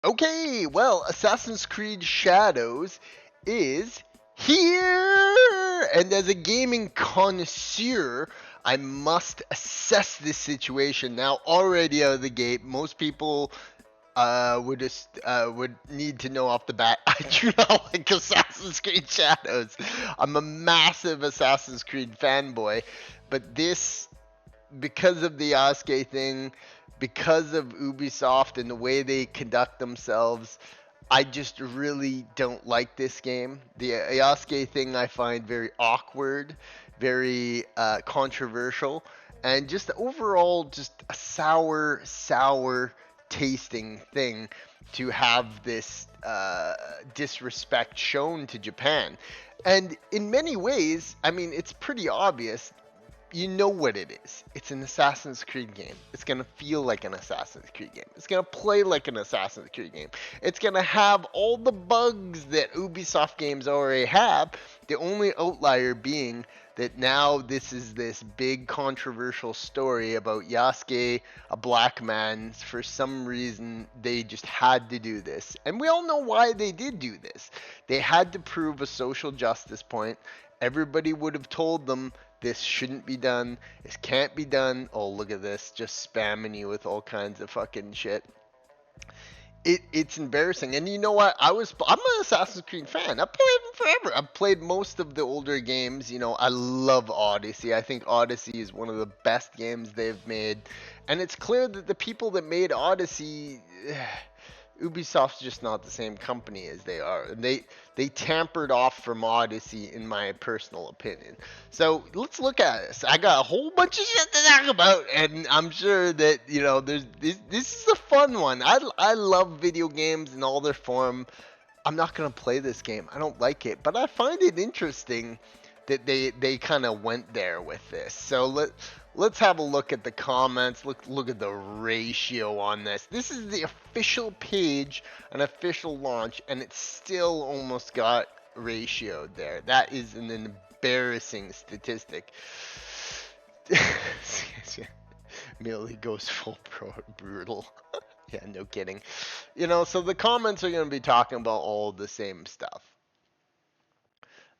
Okay, well, Assassin's Creed Shadows is here! And as a gaming connoisseur, I must assess this situation. Now, already out of the gate, most people would need to know off the bat I do not like Assassin's Creed Shadows. I'm a massive Assassin's Creed fanboy, but this, because of the Yasuke thing, because of Ubisoft and the way they conduct themselves, I just really don't like this game. The Yasuke thing I find very awkward, very controversial, and just overall just a sour tasting thing to have this disrespect shown to Japan. And in many ways, I mean, it's pretty obvious. You know what it is. It's an Assassin's Creed game. It's gonna feel like an Assassin's Creed game. It's gonna play like an Assassin's Creed game. It's gonna have all the bugs that Ubisoft games already have. The only outlier being that now this is this big controversial story about Yasuke, a black man. For some reason, they just had to do this. And we all know why they did do this. They had to prove a social justice point. Everybody would have told them this shouldn't be done. This can't be done. Oh, look at this. Just spamming you with all kinds of fucking shit. It's embarrassing. And you know what? I'm an Assassin's Creed fan. I've played them forever. I've played most of the older games. You know, I love Odyssey. I think Odyssey is one of the best games they've made. And it's clear that the people that made Odyssey Ubisoft's just not the same company as they are. And they tampered off from Odyssey, in my personal opinion. So let's look at this. I got a whole bunch of shit to talk about, and I'm sure that there's this is a fun one. I love video games in all their form. I'm not gonna play this game. I don't like it, but I find it interesting that they kind of went there with this. So let's have a look at the comments. Look at the ratio on this. This is the official page, an official launch, and it still almost got ratioed there. That is an embarrassing statistic. Millie goes full brutal. Yeah, no kidding. So the comments are going to be talking about all the same stuff.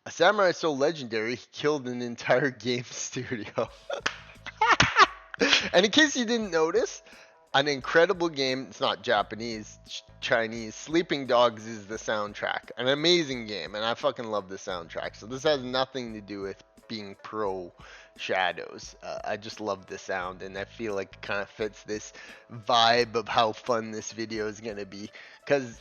A samurai so legendary, he killed an entire game studio. And in case you didn't notice, an incredible game. It's not Japanese, Chinese. Sleeping Dogs is the soundtrack. An amazing game, and I fucking love the soundtrack. So this has nothing to do with being pro Shadows. I just love the sound, and I feel like it kind of fits this vibe of how fun this video is gonna be. Because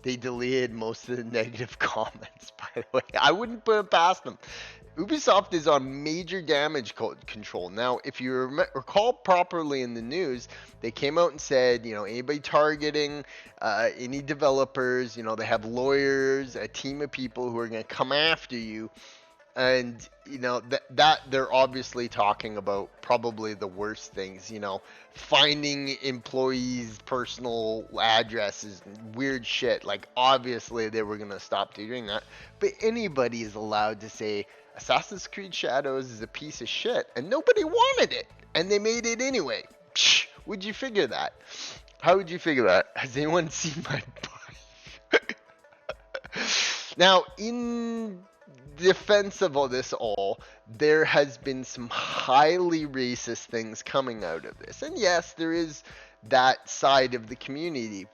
they deleted most of the negative comments, by the way. I wouldn't put it past them. Ubisoft is on major damage control. Now, if you recall properly in the news, they came out and said, anybody targeting any developers, they have lawyers, a team of people who are going to come after you. And, that they're obviously talking about probably the worst things, finding employees' personal addresses, and weird shit. Like, obviously they were going to stop doing that. But anybody is allowed to say, Assassin's Creed Shadows is a piece of shit, and nobody wanted it, and they made it anyway. Psh, would you figure that? How would you figure that? Has anyone seen my body? Now, in defense of all this there has been some highly racist things coming out of this. And yes, there is that side of the community.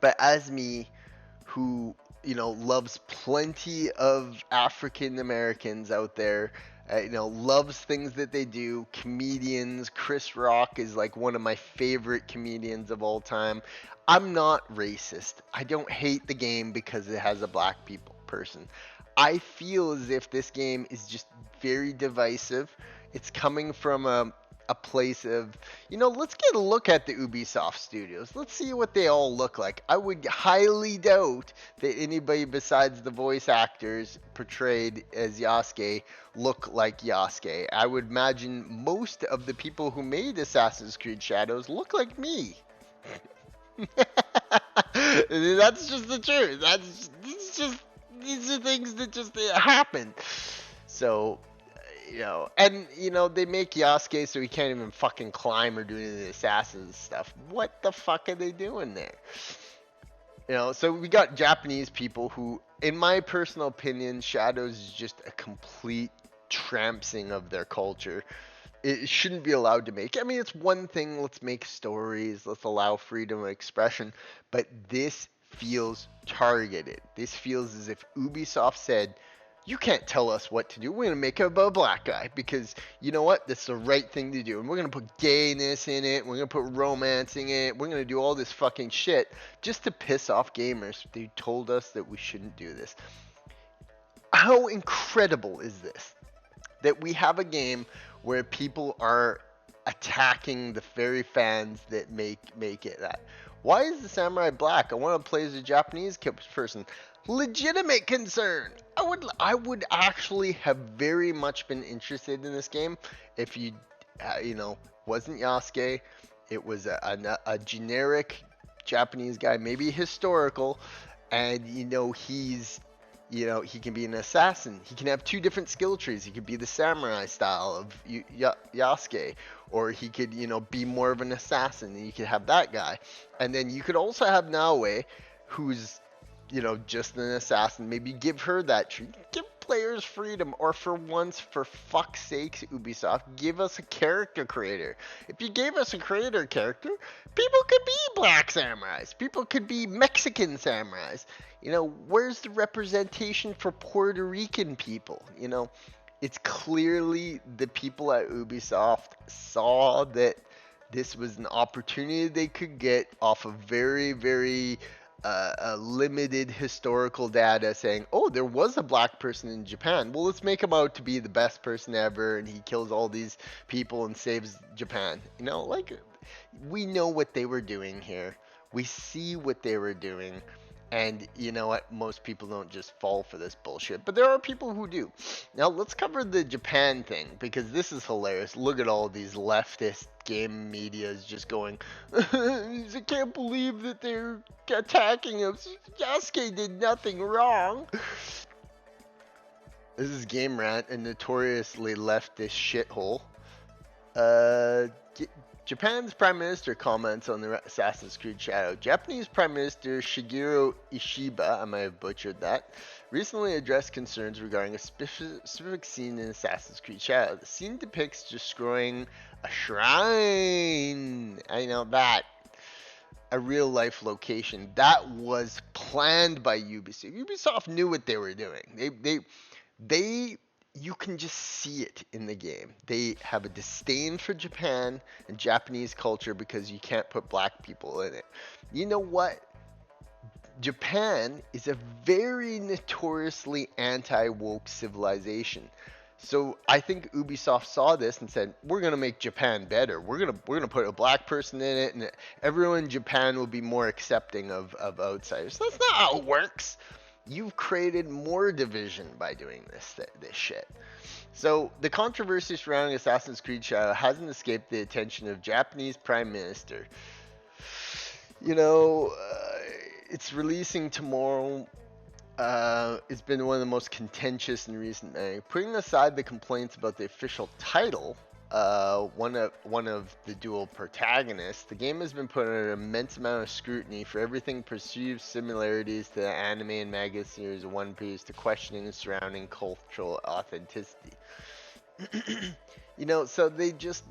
But as me, who loves plenty of African Americans out there, loves things that they do, comedians. Chris Rock is like one of my favorite comedians of all time. I'm not racist. I don't hate the game because it has a black person. I feel as if this game is just very divisive. It's coming from a place of, let's get a look at the Ubisoft studios. Let's see what they all look like. I would highly doubt that anybody besides the voice actors portrayed as Yasuke look like Yasuke. I would imagine most of the people who made Assassin's Creed Shadows look like me. That's just the truth. These are things that just happen. So they make Yasuke so he can't even fucking climb or do any of the assassin stuff. What the fuck are they doing there? So we got Japanese people who, in my personal opinion, Shadows is just a complete trampsing of their culture. It shouldn't be allowed to make. I mean, it's one thing, let's make stories, let's allow freedom of expression, but this feels targeted. This feels as if Ubisoft said, you can't tell us what to do. We're going to make it about a black guy because you know what? That's the right thing to do. And we're going to put gayness in it. We're going to put romance in it. We're going to do all this fucking shit just to piss off gamers. They told us that we shouldn't do this. How incredible is this? That we have a game where people are attacking the very fans that make it that. Why is the samurai black? I want to play as a Japanese person. Legitimate concern. I would actually have very much been interested in this game if wasn't Yasuke. It was a generic Japanese guy, maybe historical, and he can be an assassin. He can have two different skill trees. He could be the samurai style of Yasuke, or he could, be more of an assassin, and you could have that guy. And then you could also have Naoe, who's, just an assassin. Maybe give her that tree. Give players freedom, or for once, for fuck's sakes, Ubisoft, give us a character creator. If you gave us a creator character, people could be black samurais. People could be Mexican samurais. Where's the representation for Puerto Rican people? It's clearly the people at Ubisoft saw that this was an opportunity they could get off of very, very limited historical data saying, oh, there was a black person in Japan. Well, let's make him out to be the best person ever, and he kills all these people and saves Japan. We know what they were doing here. We see what they were doing. And you know what? Most people don't just fall for this bullshit. But there are people who do. Now, let's cover the Japan thing, because this is hilarious. Look at all these leftist game medias just going, I can't believe that they're attacking us. Yasuke did nothing wrong. This is Game Rant, a notoriously leftist shithole. Japan's Prime Minister comments on the Assassin's Creed Shadow. Japanese Prime Minister Shigeru Ishiba, I might have butchered that, recently addressed concerns regarding a specific scene in Assassin's Creed Shadow. The scene depicts destroying a shrine. I know that. A real life location. That was planned by Ubisoft. Ubisoft knew what they were doing. You can just see it in the game. They have a disdain for Japan and Japanese culture because you can't put black people in it. You know what? Japan is a very notoriously anti-woke civilization. So I think Ubisoft saw this and said, we're going to make Japan better. We're going to put a black person in it, and everyone in Japan will be more accepting of outsiders. That's not how it works. You've created more division by doing this shit. So the controversy surrounding Assassin's Creed Shadow hasn't escaped the attention of Japanese Prime Minister. It's releasing tomorrow. It's been one of the most contentious in recent memory. Putting aside the complaints about the official title, one of the dual protagonists, the game has been put under an immense amount of scrutiny for everything perceived similarities to the anime and manga series of One Piece to questioning surrounding cultural authenticity. So they just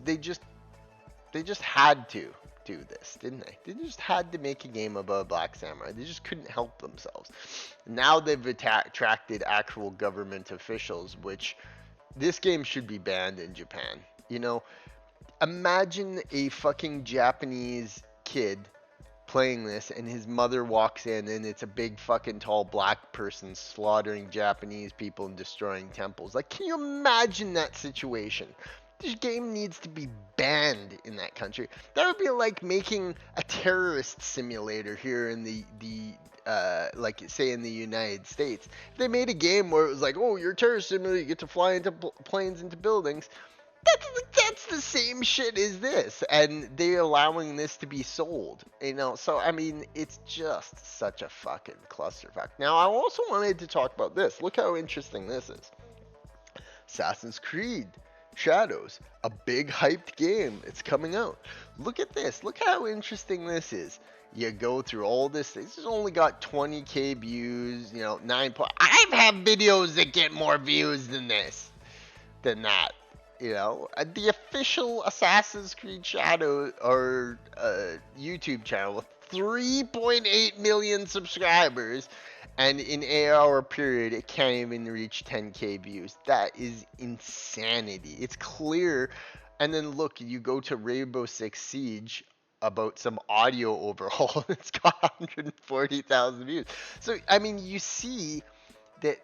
had to do this, didn't they? They just had to make a game about a black samurai. They just couldn't help themselves. Now they've attracted actual government officials, which this game should be banned in Japan. Imagine a fucking Japanese kid playing this and his mother walks in and it's a big fucking tall black person slaughtering Japanese people and destroying temples. Can you imagine that situation? This game needs to be banned in that country. That would be like making a terrorist simulator here in the say in the United States. If they made a game where it was like, oh, you're a terrorist simulator, you get to fly into planes into buildings. That's the same shit as this, and they're allowing this to be sold. So I mean, it's just such a fucking clusterfuck. Now, I also wanted to talk about this. Look how interesting this is. Assassin's Creed Shadows, a big hyped game. It's coming out. Look at this. Look how interesting this is. You go through all this. This has only got 20k views. You know, 9. I've had videos that get more views than this, than that. You know, the official Assassin's Creed Shadow or YouTube channel with 3.8 million subscribers, and in an 8-hour period, it can't even reach 10k views. That is insanity. It's clear. And then look, you go to Rainbow Six Siege about some audio overhaul. It's got 140,000 views. So I mean, you see that,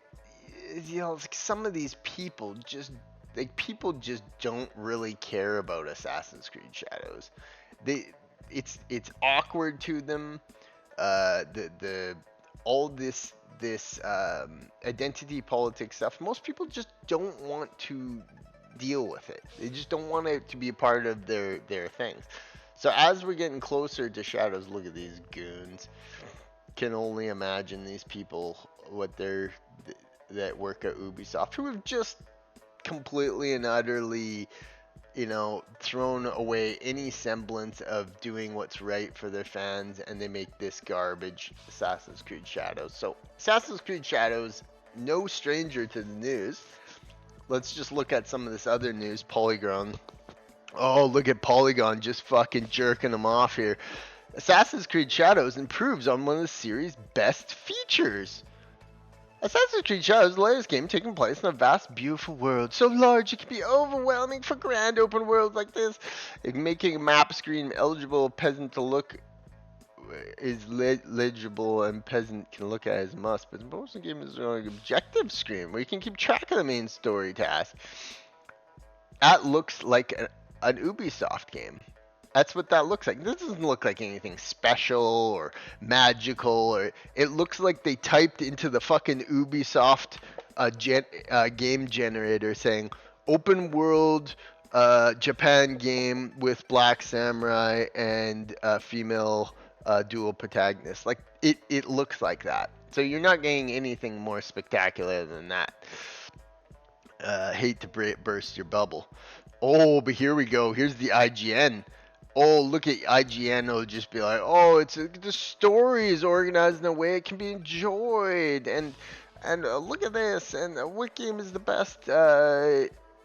you know, like some of these people just, like, people just don't really care about Assassin's Creed Shadows. It's awkward to them. The all this identity politics stuff. Most people just don't want to deal with it. They just don't want it to be a part of their things. So as we're getting closer to Shadows, look at these goons. Can only imagine these people, what they're, that work at Ubisoft, who have just completely and utterly, you know, thrown away any semblance of doing what's right for their fans, and they make this garbage Assassin's Creed Shadows. So Assassin's Creed Shadows, no stranger to the news. Let's just look at some of this other news. Polygon. Oh, look at Polygon just fucking jerking them off here. Assassin's Creed Shadows improves on one of the series' best features. Assassin's Creed Shadows is the latest game taking place in a vast, beautiful world. So large it can be overwhelming for grand open worlds like this. Making a map screen eligible peasant to look is legible and peasant can look at as must. But most of the game is an objective screen where you can keep track of the main story task. That looks like an Ubisoft game. That's what that looks like. This doesn't look like anything special or magical. Or it looks like they typed into the fucking Ubisoft game generator saying open world Japan game with black samurai and female dual protagonist. Like it looks like that. So you're not getting anything more spectacular than that. Hate to burst your bubble. Oh, but here we go. Here's the IGN. Oh, look at IGN. It'll just be like, oh, the story is organized in a way it can be enjoyed, and look at this, and what game is the best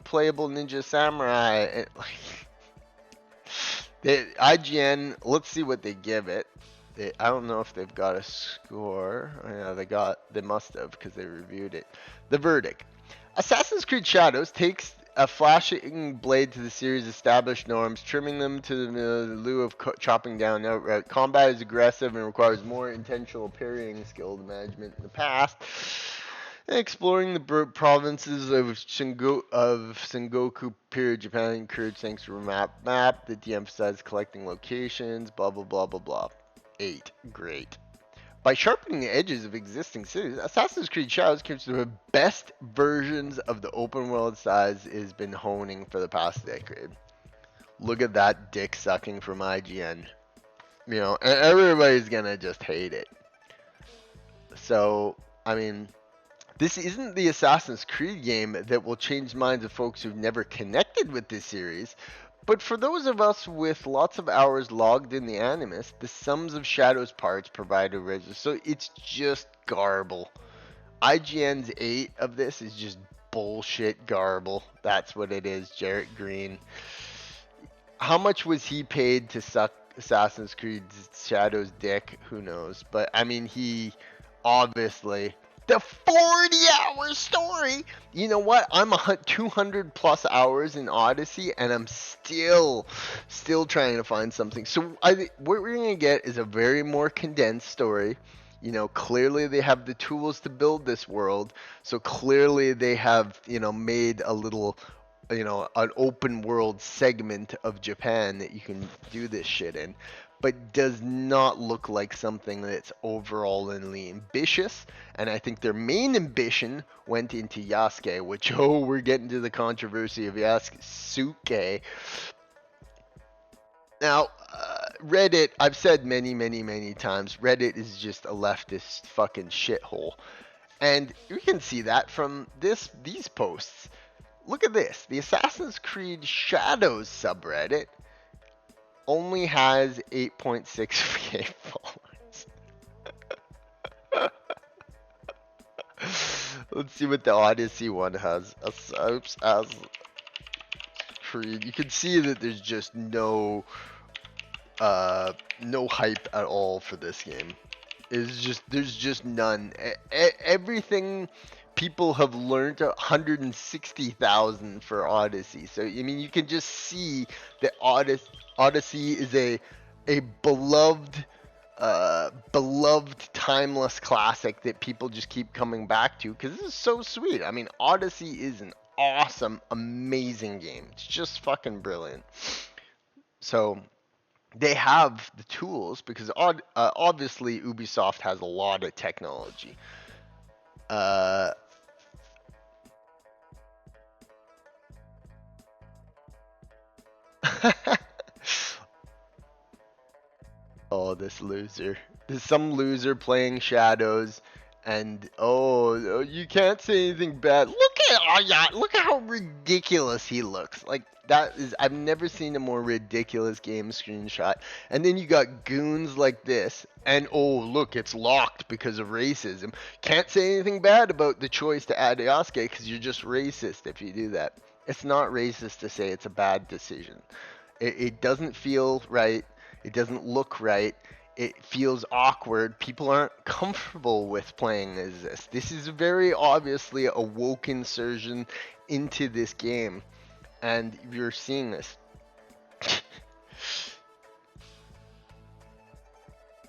playable Ninja Samurai? And, IGN. Let's see what they give it. I don't know if they've got a score. Oh, yeah, they must have, because they reviewed it. The verdict: Assassin's Creed Shadows takes a flashing blade to the series' established norms, trimming them to the lieu of chopping down outright. Combat is aggressive and requires more intentional parrying skill management in the past. Exploring the provinces of Sengoku period Japan encouraged thanks to a map that de-emphasized collecting locations, blah blah blah blah blah. 8. Great. By sharpening the edges of existing cities, Assassin's Creed Shadows comes to the best versions of the open world size it has been honing for the past decade. Look at that dick sucking from IGN. You know, and everybody's gonna just hate it. So, I mean, this isn't the Assassin's Creed game that will change minds of folks who've never connected with this series. But for those of us with lots of hours logged in the Animus, the sums of Shadows parts provide a register. So it's just garble. IGN's 8 of this is just bullshit garble. That's what it is, Jarrett Green. How much was he paid to suck Assassin's Creed Shadows dick? Who knows? But I mean, he obviously... The 40-hour story. You know what? I'm 200 plus hours in Odyssey, and I'm still trying to find something. So what we're gonna get is a very more condensed story. You know, clearly they have the tools to build this world. So clearly they have, you know, made a little, you know, an open world segment of Japan that you can do this shit in. But does not look like something that's overallly ambitious. And I think their main ambition went into Yasuke, which, we're getting to the controversy of Yasuke. Now, Reddit, I've said many, many, many times, Reddit is just a leftist fucking shithole. And you can see that from these posts. look at this. The Assassin's Creed Shadows subreddit only has 8.6k followers. Let's see what the Odyssey one has. Assassin's Creed. You can see that there's just no hype at all for this game. There's just none. Everything people have learned 160,000 for Odyssey. So I mean, you can just see that Odyssey is a beloved timeless classic that people just keep coming back to because this is so sweet. I mean, Odyssey is an awesome, amazing game. It's just fucking brilliant. So they have the tools because obviously Ubisoft has a lot of technology. Oh, this loser. There's some loser playing Shadows, and oh, you can't say anything bad. Look at how ridiculous he looks. Like that is, I've never seen a more ridiculous game screenshot. And then you got goons like this, and oh look, it's locked because of racism. Can't say anything bad about the choice to add Yasuke because you're just racist if you do that. It's not racist to say it's a bad decision. It doesn't feel right. It doesn't look right. It feels awkward. People aren't comfortable with playing as this. This is very obviously a woke insertion into this game. And you're seeing this.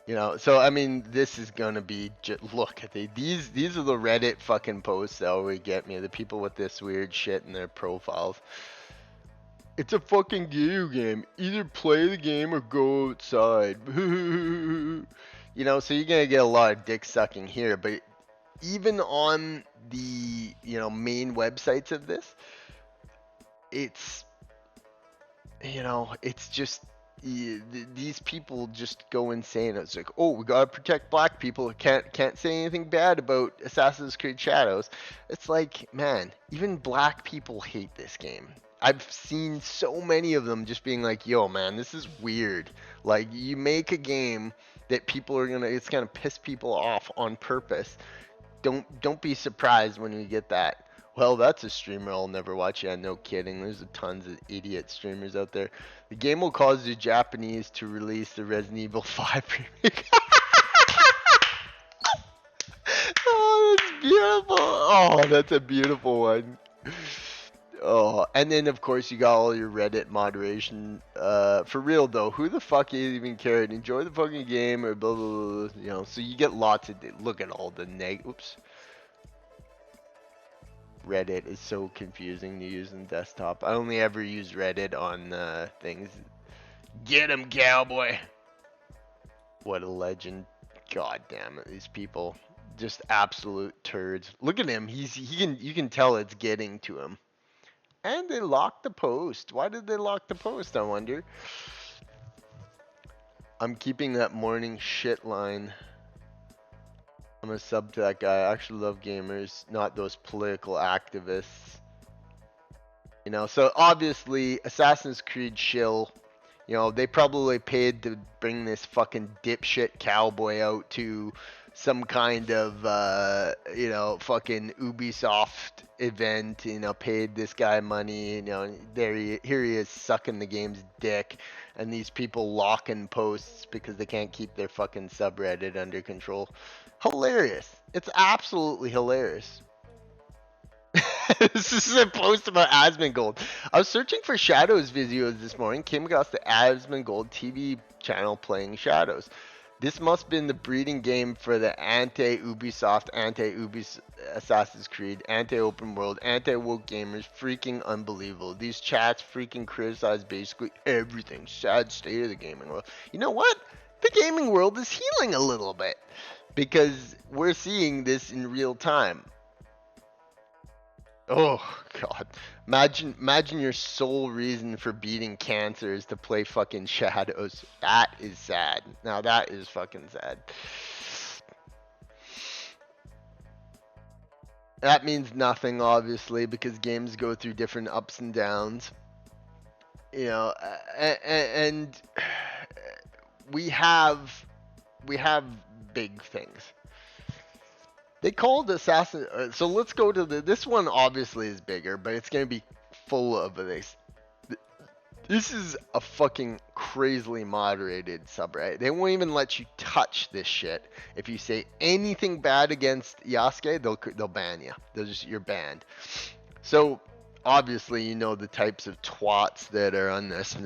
You know, so I mean, this is gonna be look at these are the Reddit fucking posts that always get me. The people with this weird shit in their profiles. It's a fucking video game. Either play the game or go outside. You know, so you're gonna get a lot of dick sucking here, but even on the, you know, main websites of this, it's, you know, it's just these people just go insane. It's like, oh, we gotta protect black people. Can't say anything bad about Assassin's Creed Shadows. It's like, man, even black people hate this game. I've seen so many of them just being like, yo, man, this is weird. Like, you make a game that it's gonna piss people off on purpose. Don't be surprised when you get that. Well, that's a streamer I'll never watch. Yeah, no kidding. There's tons of idiot streamers out there. The game will cause the Japanese to release the Resident Evil 5 remake. Oh, that's beautiful. Oh, that's a beautiful one. Oh, and then of course you got all your Reddit moderation. For real though, who the fuck even cared? Enjoy the fucking game or blah blah blah. You know, so you get lots of. Look at all the oops. Reddit is so confusing to use on desktop. I only ever use Reddit on things. Get him, cowboy! What a legend! God damn it, these people, just absolute turds. Look at him. You can tell it's getting to him. And they locked the post. Why did they lock the post, I wonder? I'm keeping that morning shit line. I'm a sub to that guy. I actually love gamers, not those political activists. You know, so obviously Assassin's Creed shill. You know, they probably paid to bring this fucking dipshit cowboy out to some kind of, you know, fucking Ubisoft event, you know, paid this guy money, you know, here he is sucking the game's dick, and these people locking posts because they can't keep their fucking subreddit under control. Hilarious. It's absolutely hilarious. This is a post about Asmongold. I was searching for Shadows videos this morning, came across the Asmongold TV channel playing Shadows. This must have been the breeding game for the anti-Ubisoft, anti-Assassin's Creed, anti-open world, anti-woke gamers. Freaking unbelievable. These chats freaking criticize basically everything. Sad state of the gaming world. You know what? The gaming world is healing a little bit because we're seeing this in real time. Oh god. Imagine your sole reason for beating cancer is to play fucking Shadows. That is sad. Now that is fucking sad. That means nothing, obviously, because games go through different ups and downs. You know, and we have we have big things. They called Assassin. So let's go to this one. Obviously, is bigger, but it's gonna be full of this. This is a fucking crazily moderated subreddit. They won't even let you touch this shit. If you say anything bad against Yasuke, they'll ban you. You're banned. So obviously, you know the types of twats that are on this.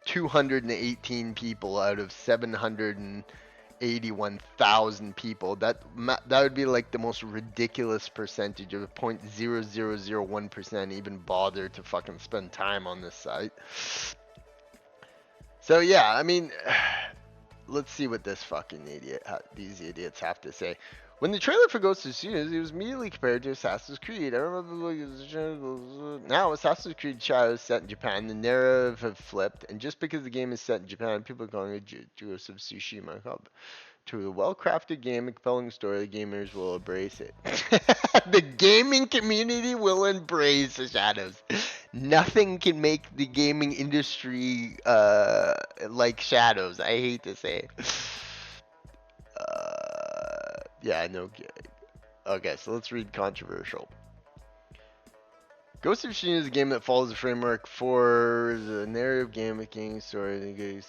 218 people out of 781,000 people. That would be like the most ridiculous percentage of 0.0001% even bother to fucking spend time on this site. So yeah, I mean, let's see what these idiots have to say. When the trailer for Ghost of Tsushima, it was immediately compared to Assassin's Creed. I remember now Assassin's Creed Shadows set in Japan. The narrative have flipped, and just because the game is set in Japan, people are calling it Ghost of Tsushima. To a well-crafted game, a compelling story, the gamers will embrace it. The gaming community will embrace the Shadows. Nothing can make the gaming industry like Shadows. I hate to say it. Yeah, no. Okay, so let's read controversial. Ghost of Tsushima is a game that follows the framework for the narrative game with game story and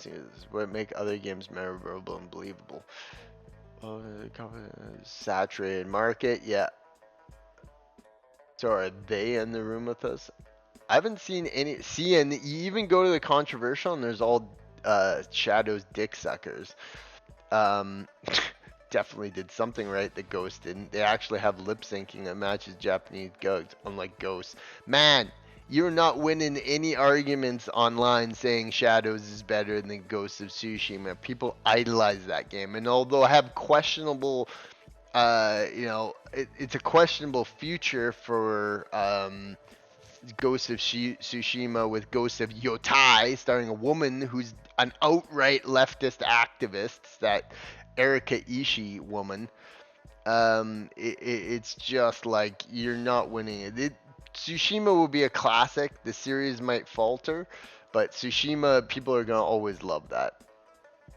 what make other games memorable and believable. Oh, saturated market, yeah. So are they in the room with us? I haven't seen any. See, and you even go to the controversial, and there's all Shadows dick suckers. Definitely did something right that Ghost didn't. They actually have lip syncing that matches Japanese Ghost, unlike Ghost. Man, you're not winning any arguments online saying Shadows is better than Ghost of Tsushima. People idolize that game, and although I have questionable, it's a questionable future for Ghost of Tsushima with Ghost of Yotai, starring a woman who's an outright leftist activist. That Erika Ishii woman. It's just like you're not winning it. Tsushima will be a classic. The series might falter, but Tsushima, people are gonna always love that.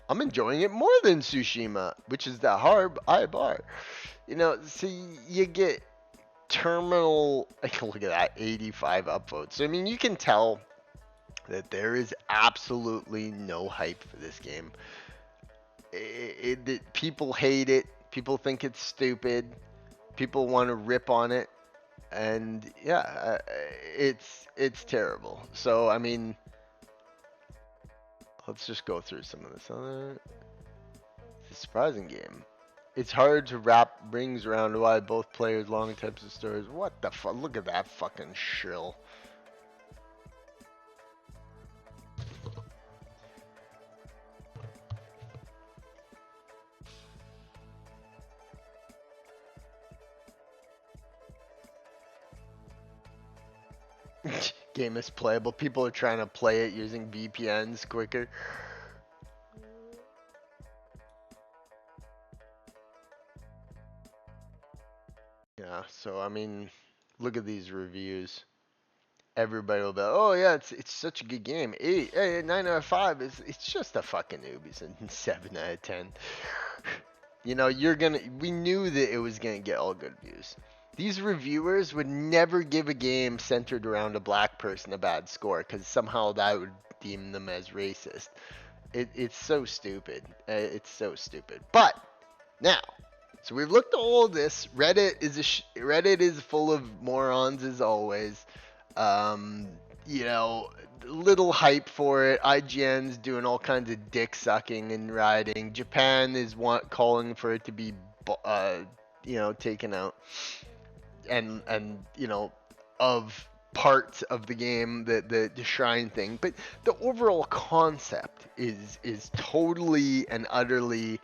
I'm enjoying it more than Tsushima, which is the high bar. You know, see, you get terminal. Look at that, 85 upvotes. So I mean, you can tell that there is absolutely no hype for this game. People hate it. People think it's stupid. People want to rip on it, and yeah, it's terrible. So I mean, let's just go through some of this. It's a surprising game. It's hard to wrap rings around why both players long types of stories. What the fuck? Look at that fucking shill. Game is playable. People are trying to play it using VPNs quicker. Yeah, so I mean, look at these reviews. Everybody will be, oh yeah, it's such a good game. 9 out of 5 it's just a fucking Ubisoft. And 7 out of 10. You know, we knew that it was gonna get all good views. These reviewers would never give a game centered around a black person a bad score because somehow that would deem them as racist. It's so stupid. It's so stupid. But now, so we've looked at all of this. Reddit is full of morons as always. You know, little hype for it. IGN's doing all kinds of dick sucking and riding. Japan is calling for it to be, taken out. And of parts of the game, the shrine thing, but the overall concept is totally and utterly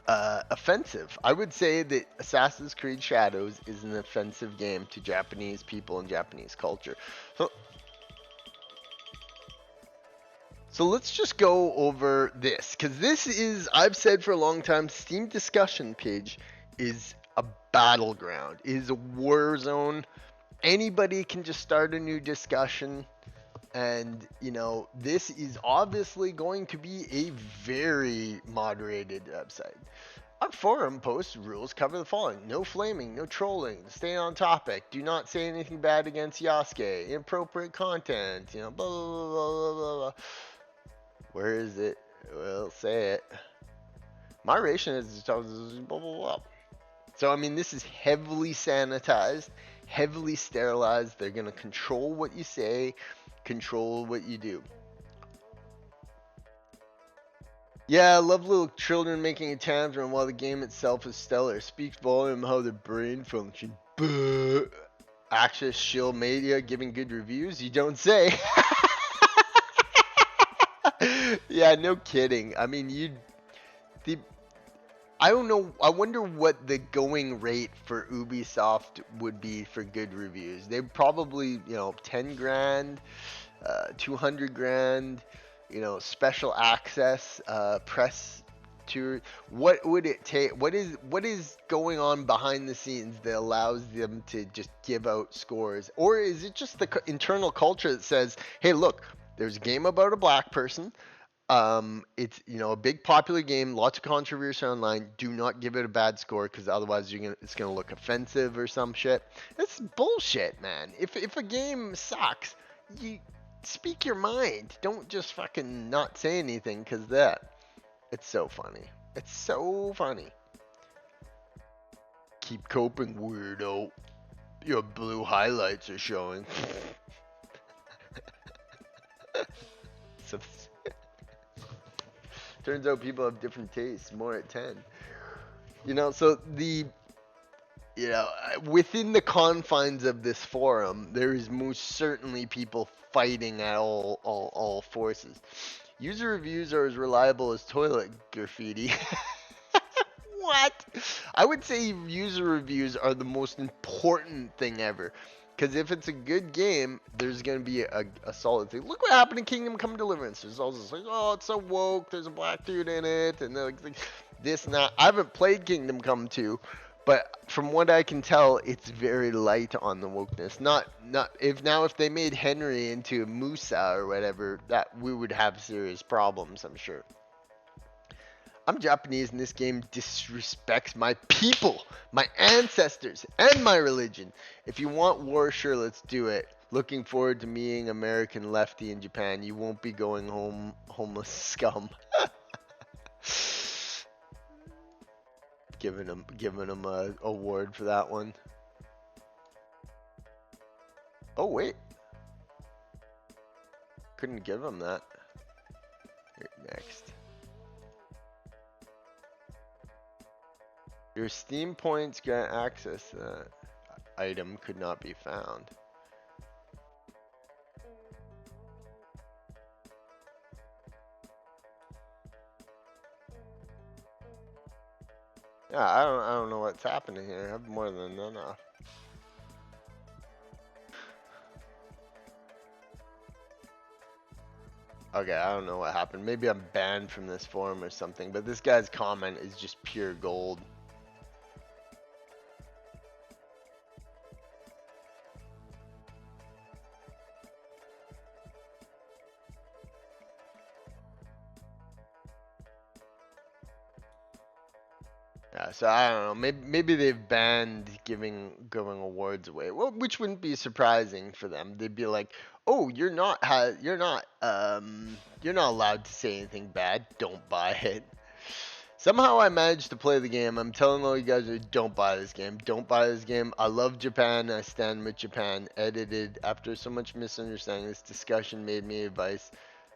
offensive. I would say that Assassin's Creed Shadows is an offensive game to Japanese people and Japanese culture. So let's just go over this, because this is, I've said for a long time, Steam discussion page is a battleground. It is a war zone. Anybody can just start a new discussion. And, this is obviously going to be a very moderated website. Our forum post rules cover the following: no flaming, no trolling, stay on topic, do not say anything bad against Yasuke, inappropriate content, blah, blah, blah, blah, blah, blah. Where is it? Well, say it. Moderation is blah, blah, blah. So, this is heavily sanitized, heavily sterilized. They're going to control what you say, control what you do. Yeah, I love little children making a tantrum while the game itself is stellar. Speaks volume how the brain function. Access Shield Media giving good reviews? You don't say. Yeah, no kidding. I don't know. I wonder what the going rate for Ubisoft would be for good reviews. They probably, 10 grand, 200 grand, special access, press tour. What would it take? What is going on behind the scenes that allows them to just give out scores? Or is it just the internal culture that says, hey, look, there's a game about a black person. It's a big popular game, lots of controversy online. Do not give it a bad score because otherwise it's gonna look offensive or some shit. That's bullshit, man. If a game sucks, you speak your mind. Don't just fucking not say anything because that. It's so funny. It's so funny. Keep coping, weirdo. Your blue highlights are showing. So, turns out people have different tastes. More at 10. So within the confines of this forum, there is most certainly people fighting at all forces. User reviews are as reliable as toilet graffiti. What? I would say user reviews are the most important thing ever. Because if it's a good game, there's going to be a solid thing. Look what happened in Kingdom Come Deliverance. There's all this like, oh, it's so woke. There's a black dude in it. And like this and that. I haven't played Kingdom Come 2. But from what I can tell, it's very light on the wokeness. Not if they made Henry into Musa or whatever, that we would have serious problems, I'm sure. I'm Japanese and this game disrespects my people, my ancestors, and my religion. If you want war, sure, let's do it. Looking forward to meeting American lefty in Japan. You won't be going home homeless scum. Giving him a award for that one. Oh wait, couldn't give him that. Here, next. Your Steam points grant access to that item could not be found. Yeah, I don't know what's happening here. I have more than enough. Okay, I don't know what happened. Maybe I'm banned from this forum or something, but this guy's comment is just pure gold. Yeah, so I don't know. Maybe they've banned giving awards away. Well, which wouldn't be surprising for them. They'd be like, "Oh, you're not allowed to say anything bad. Don't buy it." Somehow I managed to play the game. I'm telling all you guys, don't buy this game. Don't buy this game. I love Japan. I stand with Japan. Edited after so much misunderstanding. This discussion made me advice.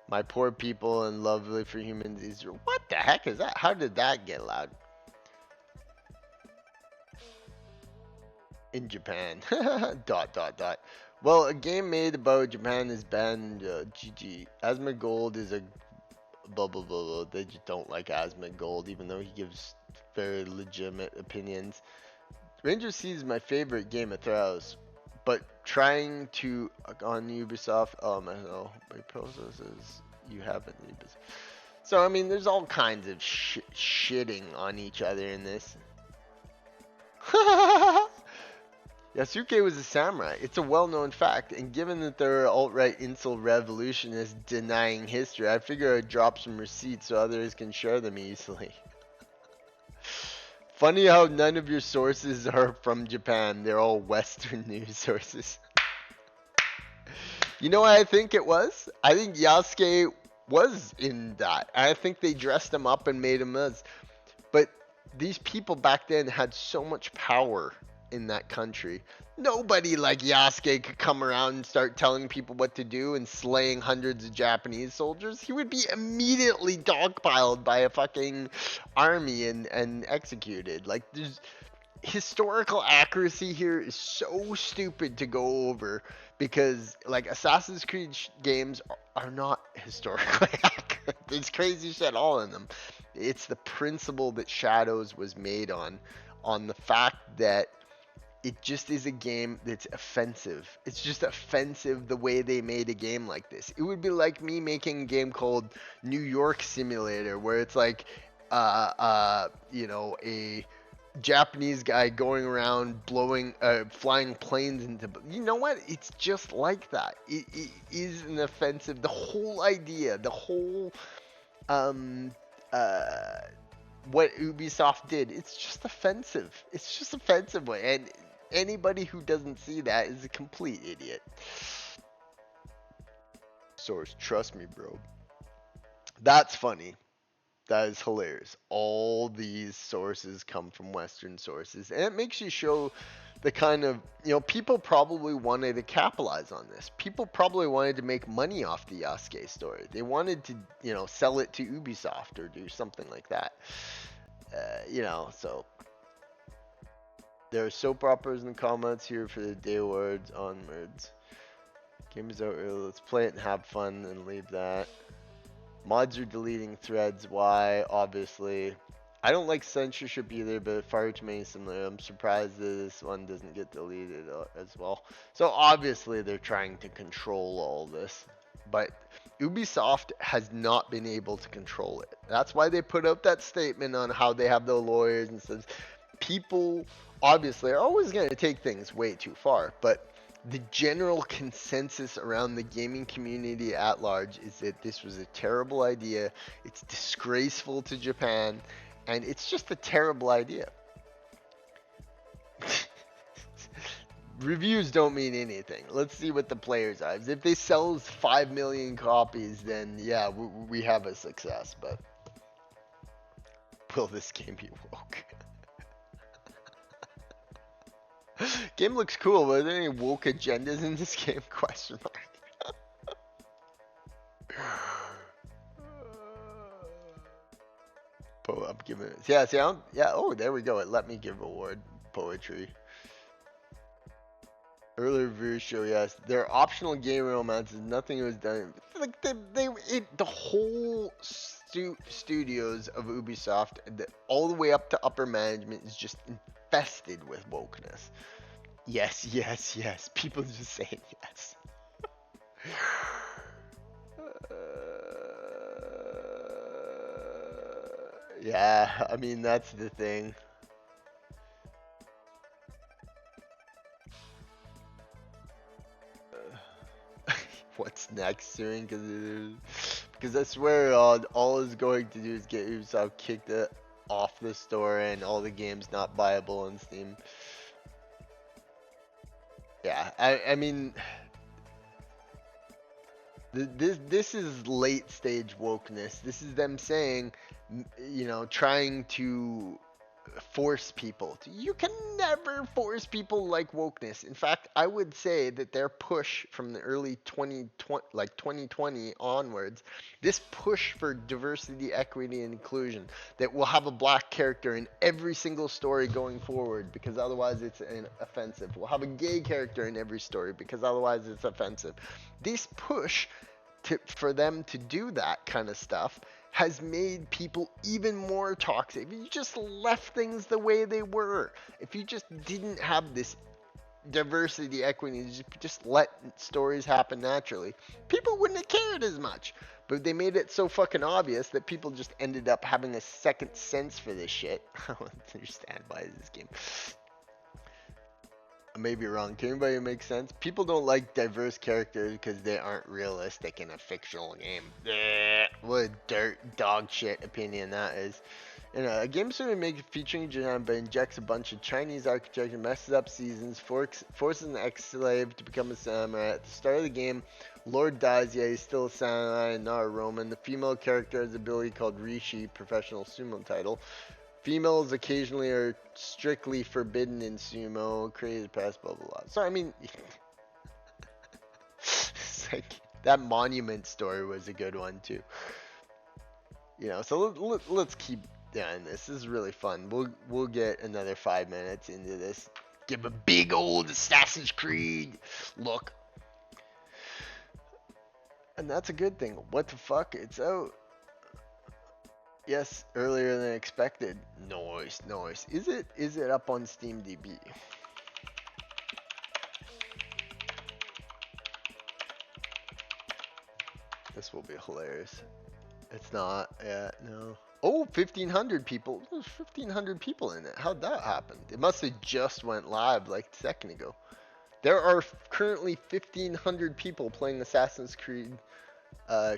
My poor people and lovely for humans. What the heck is that? How did that get loud? In Japan. ... Well, a game made about Japan is banned. GG. Asmongold is a blah blah blah blah. They just don't like Asmongold, even though he gives very legitimate opinions. Ranger Seed is my favorite game of Throws, but trying to on Ubisoft LMSO by processes you haven't Ubisoft. So there's all kinds of shitting on each other in this. Yasuke was a samurai. It's a well-known fact, and given that there are alt-right incel revolutionists denying history, I figure I'd drop some receipts so others can share them easily. Funny how none of your sources are from Japan. They're all Western news sources. You know what I think it was? I think Yasuke was in that. I think they dressed him up and made him as. But these people back then had so much power in that country. Nobody like Yasuke could come around and start telling people what to do and slaying hundreds of Japanese soldiers. He would be immediately dogpiled by a fucking army and executed. Like, there's historical accuracy here is so stupid to go over because like Assassin's Creed games are not historically accurate. There's crazy shit all in them. It's the principle that Shadows was made on the fact that it just is a game that's offensive. It's just offensive the way they made a game like this. It would be like me making a game called New York Simulator where it's like you know, a Japanese guy going around flying planes into. You know what? It's just like that. It is an offensive. The whole idea, the whole, what Ubisoft did, it's just offensive. It's just offensive, and anybody who doesn't see that is a complete idiot. Source, trust me, bro. That's funny. That is hilarious. All these sources come from Western sources. And it makes you show the kind of, you know, people probably wanted to capitalize on this. People probably wanted to make money off the Yasuke story. They wanted to, you know, sell it to Ubisoft or do something like that. You know, so. There are soap operas in the comments here for the Day Awards onwards. Game is out early. Let's play it and have fun and leave that. Mods are deleting threads. Why? Obviously. I don't like censorship either, but far too many similar. I'm surprised that this one doesn't get deleted as well. So obviously they're trying to control all this. But Ubisoft has not been able to control it. That's why they put out that statement on how they have the lawyers and stuff. People obviously are always going to take things way too far, but the general consensus around the gaming community at large is that this was a terrible idea. It's disgraceful to Japan, and it's just a terrible idea. Reviews don't mean anything. Let's see what the players are. If they sell 5 million copies, then yeah, we have a success, but will this game be woke? Game looks cool, but are there any woke agendas in this game? Question mark. I'm giving it. Yeah, see, yeah. Oh, there we go. It let me give award poetry. Earlier reviews show yes, there are optional game romances. Nothing was done. Like the whole studios of Ubisoft, all the way up to upper management, is just infested with wokeness. Yes, yes, yes. People just saying yes. Yeah, I mean, that's the thing. What's next soon? Because I swear all is going to do is get Ubisoft kicked off the store and all the games not buyable on Steam. Yeah, I mean, this is late stage wokeness. This is them saying, you know, trying to force people. You can never force people like wokeness. In fact, I would say that their push from the early 2020 onwards, this push for diversity, equity, and inclusion, that we'll have a black character in every single story going forward because otherwise it's offensive. We'll have a gay character in every story because otherwise it's offensive. This push for them to do that kind of stuff has made people even more toxic. If you just left things the way they were, if you just didn't have this diversity, equity, just let stories happen naturally, people wouldn't have cared as much. But they made it so fucking obvious that people just ended up having a second sense for this shit. I don't understand why this game. I may be wrong. To anybody who makes sense, people don't like diverse characters because they aren't realistic in a fictional game. Bleh. What a dirt dog shit opinion that is. A game story makes featuring Japan but injects a bunch of Chinese architecture, messes up seasons, forces an ex-slave to become a samurai. At the start of the game, Lord dies, yet he's still a samurai and not a Roman. The female character has an ability called Rishi, professional sumo title. Females occasionally are strictly forbidden in sumo. Crazy past, blah blah blah. So I mean, it's like that monument story was a good one too. So let's keep doing this. This is really fun. We'll get another 5 minutes into this. Give a big old Assassin's Creed look, and that's a good thing. What the fuck? It's out. Yes, earlier than expected. Nice. Is it up on SteamDB? This will be hilarious. It's not. Yeah, no. Oh, 1,500 people. There's 1,500 people in it. How'd that happen? It must have just went live like a second ago. There are currently 1,500 people playing Assassin's Creed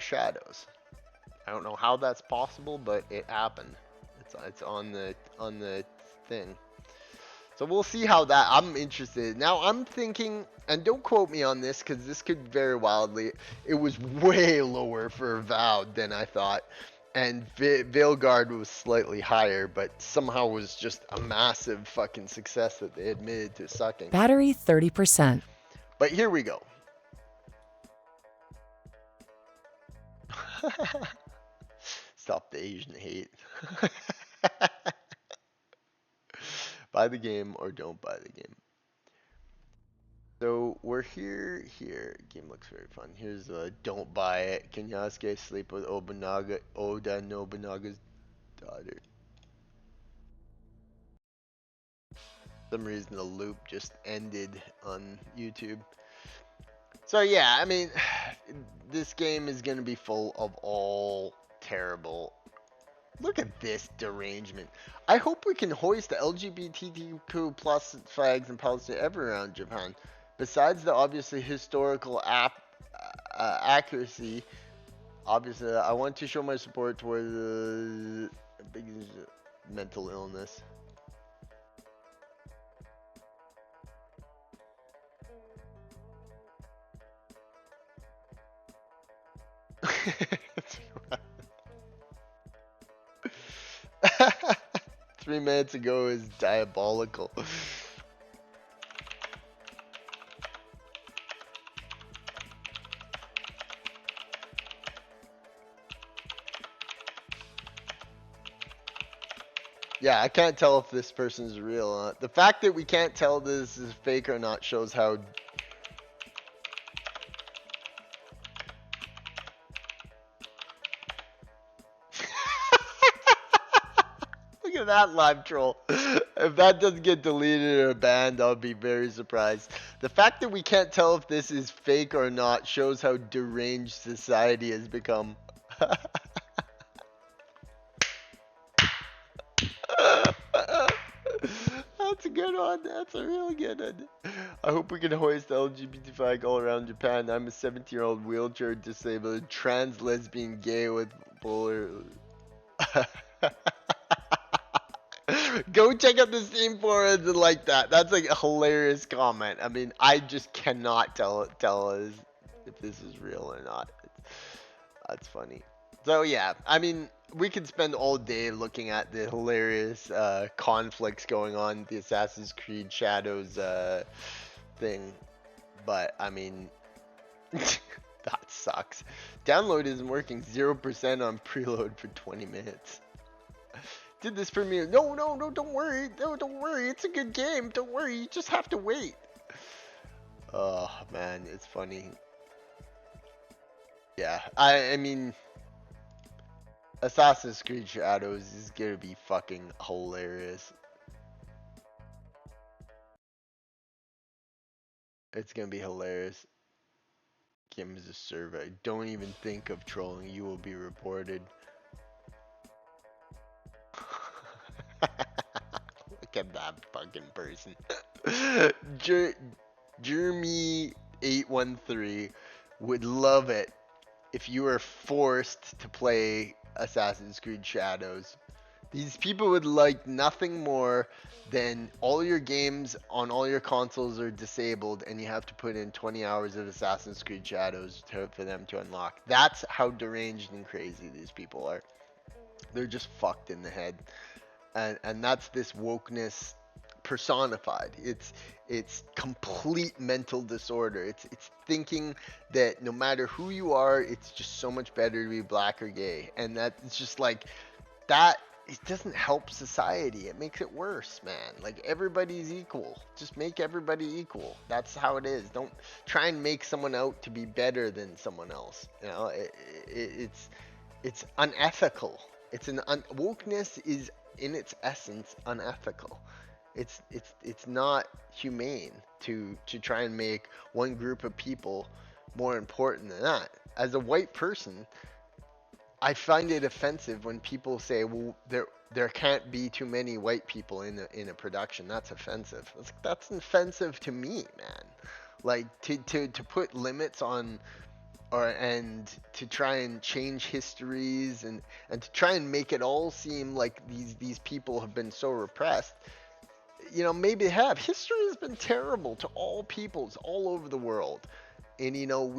Shadows. I don't know how that's possible, but it happened. It's on the thing. So we'll see how that. I'm interested. Now I'm thinking, and don't quote me on this because this could vary wildly. It was way lower for Avowed than I thought, and Veilguard was slightly higher, but somehow was just a massive fucking success that they admitted to sucking. Battery 30%. But here we go. Stop the Asian hate. Buy the game or don't buy the game. So we're here. Game looks very fun. Here's don't buy it. Can Yasuke sleep with Oda Nobunaga's daughter? For some reason the loop just ended on YouTube. So yeah, I mean, this game is gonna be full of all terrible. Look at this derangement. I hope we can hoist the LGBTQ plus flags in Palestine everywhere around Japan. Besides the obviously historical accuracy, obviously I want to show my support towards the big mental illness. Three minutes ago is diabolical. Yeah, I can't tell if this person's real or not. The fact that we can't tell this is fake or not shows how... Look at that live troll. If that doesn't get deleted or banned, I'll be very surprised. The fact that we can't tell if this is fake or not shows how deranged society has become. That's a good one. That's a really good one. I hope we can hoist the LGBT flag all around Japan. I'm a 17-year-old wheelchair disabled, trans, lesbian, gay with polar... Go check out the Steam forums and like that. That's like a hilarious comment. I mean, I just cannot tell us if this is real or not. That's funny. So yeah, I mean, we could spend all day looking at the hilarious conflicts going on, the Assassin's Creed Shadows thing. But I mean, that sucks. Download isn't working. 0% on preload for 20 minutes. Did this premiere? No, don't worry. No, don't worry. It's a good game. Don't worry. You just have to wait. Oh man, it's funny. Yeah, I mean, Assassin's Creed Shadows is gonna be fucking hilarious. It's gonna be hilarious. Game is a survey. Don't even think of trolling. You will be reported. Look at that fucking person. Jer- Jeremy813 would love it if you were forced to play Assassin's Creed Shadows. These people would like nothing more than all your games on all your consoles are disabled and you have to put in 20 hours of Assassin's Creed Shadows for them to unlock. That's how deranged and crazy these people are. They're just fucked in the head. And that's this wokeness personified. It's complete mental disorder. It's thinking that no matter who you are, it's just so much better to be black or gay. And that it's just like that it doesn't help society. It makes it worse, man. Like everybody's equal. Just make everybody equal. That's how it is. Don't try and make someone out to be better than someone else. You know, it's unethical. Wokeness is in its essence unethical. It's not humane to try and make one group of people more important than that. As a white person, I find it offensive when people say, "Well, there can't be too many white people in a production." That's offensive. That's offensive to me, man. Like to put limits on and to try and change histories and to try and make it all seem like these people have been so repressed. You know, maybe they have. History has been terrible to all peoples all over the world, and you know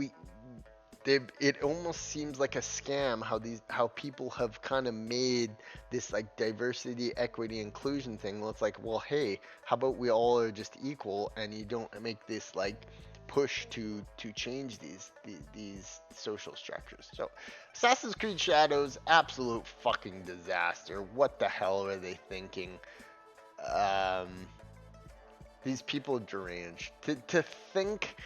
it almost seems like a scam how people have kind of made this like diversity, equity, inclusion thing. Well, it's like, well, hey, how about we all are just equal and you don't make this like push to change these social structures. So Assassin's Creed Shadows, absolute fucking disaster. What the hell are they thinking? Um, these people are deranged. To think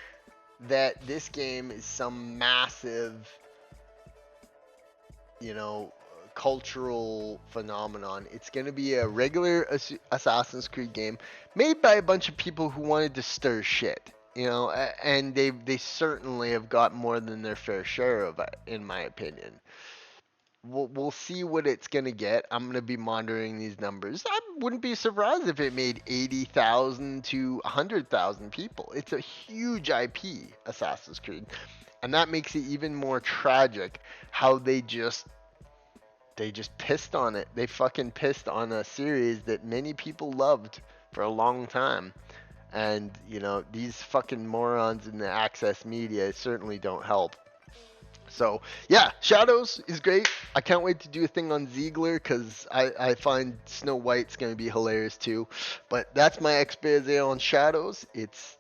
that this game is some massive, you know, cultural phenomenon. It's going to be a regular Assassin's Creed game made by a bunch of people who wanted to stir shit. You know, and they certainly have got more than their fair share of it, in my opinion. We'll see what it's gonna get. I'm gonna be monitoring these numbers. I wouldn't be surprised if it made 80,000 to 100,000 people. It's a huge IP, Assassin's Creed, and that makes it even more tragic how they just pissed on it. They fucking pissed on a series that many people loved for a long time. And, you know, these fucking morons in the access media certainly don't help. So, yeah, Shadows is great. I can't wait to do a thing on Ziegler because I find Snow White's going to be hilarious too. But that's my expose on Shadows. It's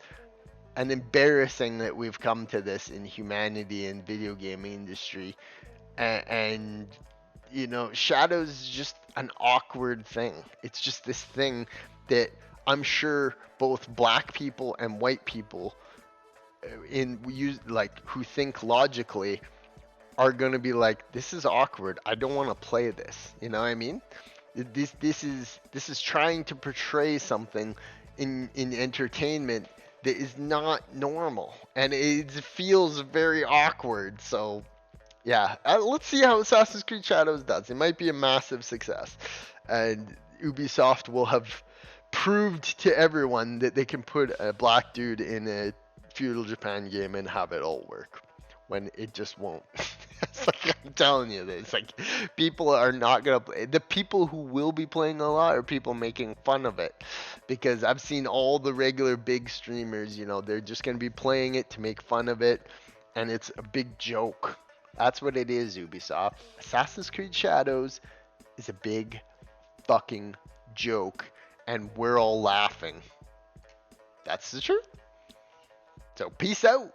an embarrassing that we've come to this in humanity and video gaming industry. And you know, Shadows is just an awkward thing. It's just this thing that I'm sure both black people and white people who think logically are going to be like, this is awkward. I don't want to play this. You know what I mean? This is trying to portray something in entertainment that is not normal, and it feels very awkward. So yeah, let's see how Assassin's Creed Shadows does. It might be a massive success, and Ubisoft will have proved to everyone that they can put a black dude in a feudal Japan game and have it all work, when it just won't. It's like, I'm telling you this. Like, people are not gonna play. The people who will be playing a lot are people making fun of it, because I've seen all the regular big streamers. You know, they're just gonna be playing it to make fun of it, and it's a big joke. That's what it is, Ubisoft. Assassin's Creed Shadows is a big fucking joke, and we're all laughing. That's the truth. So peace out.